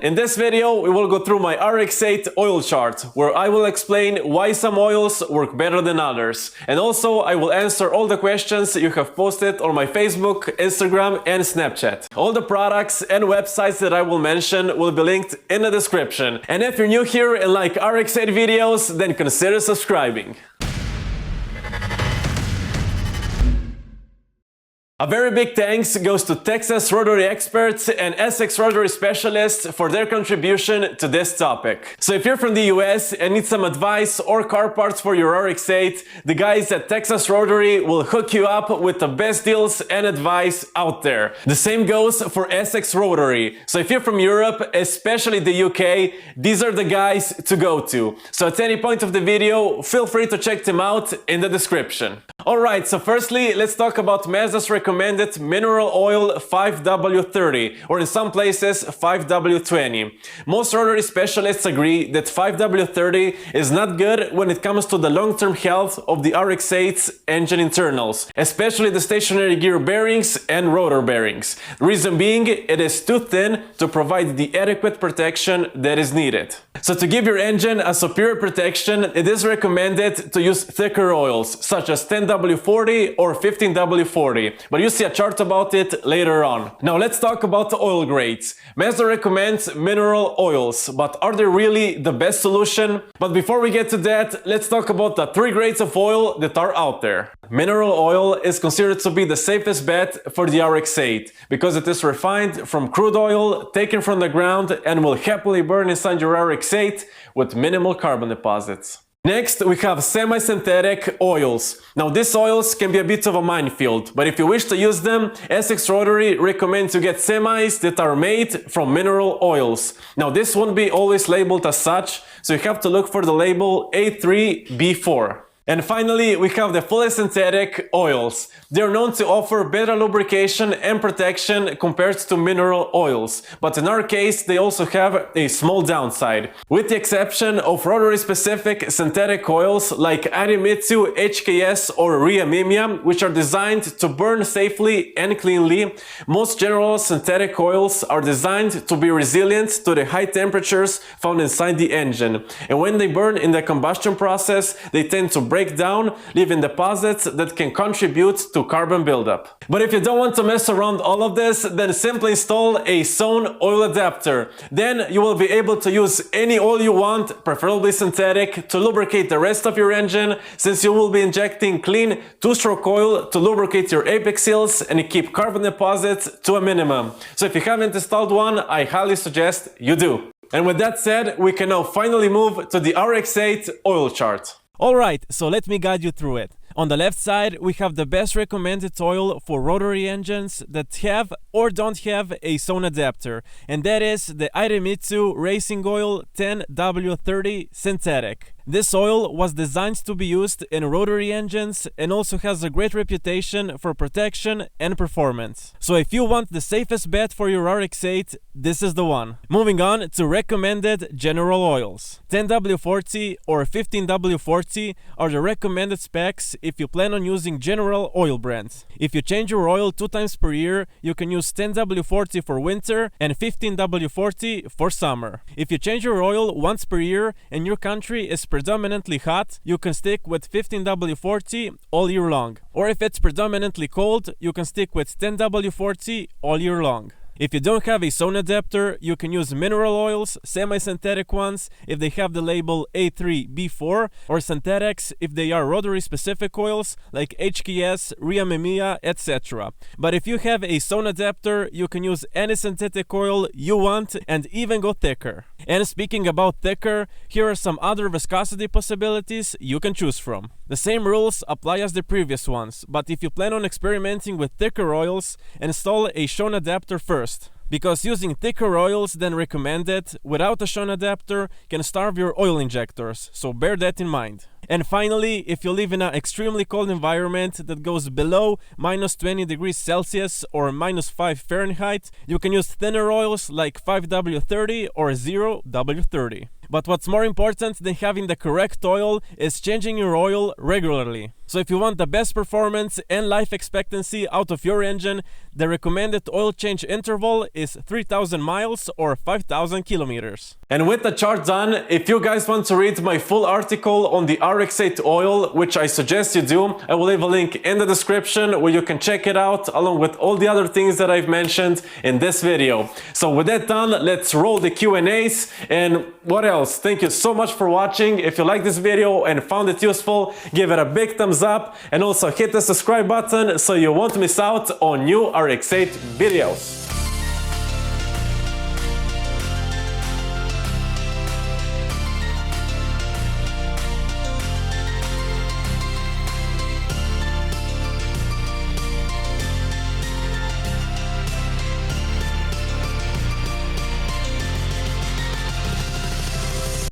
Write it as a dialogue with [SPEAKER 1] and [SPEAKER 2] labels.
[SPEAKER 1] In this video, we will go through my RX8 oil chart, where I will explain why some oils work better than others. And also, I will answer all the questions you have posted on my Facebook, Instagram and Snapchat. All the products and websites that I will mention will be linked in the description. And if you're new here and like RX8 videos, then consider subscribing. A very big thanks goes to Texas Rotary experts and Essex Rotary specialists for their contribution to this topic. So if you're from the US and need some advice or car parts for your RX8, the guys at Texas Rotary will hook you up with the best deals and advice out there. The same goes for Essex Rotary. So if you're from Europe, especially the UK, these are the guys to go to. So at any point of the video, feel free to check them out in the description. Alright, so firstly, let's talk about Mazda's recommended mineral oil 5W30, or in some places 5W20. Most rotary specialists agree that 5W30 is not good when it comes to the long-term health of the RX8's engine internals, especially the stationary gear bearings and rotor bearings. The reason being, it is too thin to provide the adequate protection that is needed. So to give your engine a superior protection, it is recommended to use thicker oils, such as 10W40 or 15W40, but you see a chart about it later on. Now let's talk about the oil grades. Mazda recommends mineral oils, but are they really the best solution? But before we get to that, let's talk about the 3 grades of oil that are out there. Mineral oil is considered to be the safest bet for the RX8 because it is refined from crude oil taken from the ground and will happily burn inside your RX8 with minimal carbon deposits. Next, we have semi-synthetic oils. Now, these oils can be a bit of a minefield, but if you wish to use them, Essex Rotary recommends you get semis that are made from mineral oils. Now, this won't be always labeled as such, so you have to look for the label A3B4. And finally, we have the fully synthetic oils. They are known to offer better lubrication and protection compared to mineral oils, but in our case, they also have a small downside. With the exception of rotary-specific synthetic oils like IDEMITSU, HKS or Rheamimia, which are designed to burn safely and cleanly, most general synthetic oils are designed to be resilient to the high temperatures found inside the engine. And when they burn in the combustion process, they tend to break down, leaving deposits that can contribute to carbon buildup. But if you don't want to mess around all of this, then simply install a sewn oil adapter. Then you will be able to use any oil you want, preferably synthetic, to lubricate the rest of your engine, since you will be injecting clean 2-stroke oil to lubricate your apex seals and keep carbon deposits to a minimum. So if you haven't installed one, I highly suggest you do. And with that said, we can now finally move to the RX8 oil chart.
[SPEAKER 2] Alright, so let me guide you through it. On the left side, we have the best recommended oil for rotary engines that have or don't have a sewn adapter, and that is the IDEMITSU Racing Oil 10W30 Synthetic. This oil was designed to be used in rotary engines and also has a great reputation for protection and performance. So if you want the safest bet for your RX8, this is the one. Moving on to recommended general oils. 10W40 or 15W40 are the recommended specs if you plan on using general oil brands. If you change your oil 2 times per year, you can use 10W40 for winter and 15W40 for summer. If you change your oil once per year and your country is predominantly hot, you can stick with 15W40 all year long. Or if it's predominantly cold, you can stick with 10W40 all year long. If you don't have a sewn adapter, you can use mineral oils, semi-synthetic ones if they have the label A3B4, or synthetics if they are rotary-specific oils like HKS, Rheamimia, etc. But if you have a sewn adapter, you can use any synthetic oil you want and even go thicker. And speaking about thicker, here are some other viscosity possibilities you can choose from. The same rules apply as the previous ones, but if you plan on experimenting with thicker oils, install a sewn adapter first. because using thicker oils than recommended without a Sewn adapter can starve your oil injectors, so bear that in mind. And finally, if you live in an extremely cold environment that goes below minus 20 degrees Celsius or minus 5 Fahrenheit, you can use thinner oils like 5W30 or 0W30. But what's more important than having the correct oil is changing your oil regularly. So if you want the best performance and life expectancy out of your engine, the recommended oil change interval is 3,000 miles or 5,000 kilometers.
[SPEAKER 1] And with the chart done, if you guys want to read my full article on the RX8 oil, which I suggest you do, I will leave a link in the description where you can check it out along with all the other things that I've mentioned in this video. So with that done, let's roll the Q&As. And what else? Thank you so much for watching. If you like this video and found it useful, give it a big thumbs up and also hit the subscribe button so you won't miss out on new RX8 videos.